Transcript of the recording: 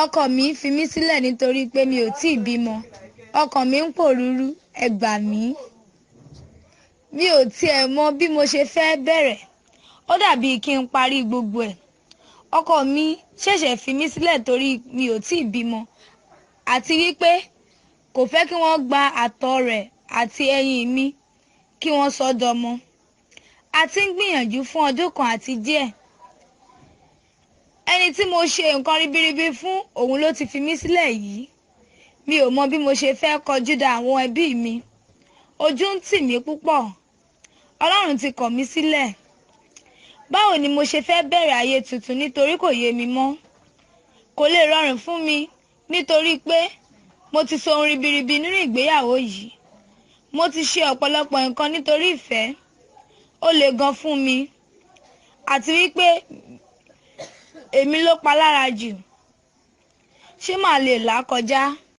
Ọkọ mi fi mí sílẹ̀ nítorí pé mi ò tíì bímọ. Ọkàn mi ń pòrúurú, ẹ gbà mí. Mi ò tiẹ̀ mọ bí mo ṣe fẹ́ bẹ̀rẹ̀. Ó dàbí kí n parí gbogbo ẹ̀. Ọkọ mi ṣẹ̀ṣẹ̀ fi mí sílẹ̀ torí mi ò tíì bímọ àti wípé kò fẹ́ kí wọ́n gba àtọ̀ rẹ̀ àti ẹyin mi kí wọ́n sọ dọmọ. A ti ń gbìyànjú fún ọdún kan àti díẹ̀. Ẹni tí mo ṣe nǹkan ribiribi fún òun ló ti fi mí sílẹ̀ yìí. Mi ò mọ bí mo ṣe fẹ́ kọjú da àwọn ẹbí mi. Ojú ń tì mí púpọ̀. Ọlọ́run ti kọ̀ mí sílẹ̀. Báwo ni mo ṣe fẹ́ bẹ̀rẹ̀ ayé tuntun nítorí kò yé mi mọ́? Kò lè rọrùn fún mi nítorí pé mo ti so ohun ribiribi nínú ìgbéyàwó yìí. Mo ti ṣe ọ̀pọ̀lọpọ̀ nǹkan nítorí ìfẹ́. Ó le gan fún mi àti wípé èmi ló pa lára jù. Ṣé màá lè là á kọjá?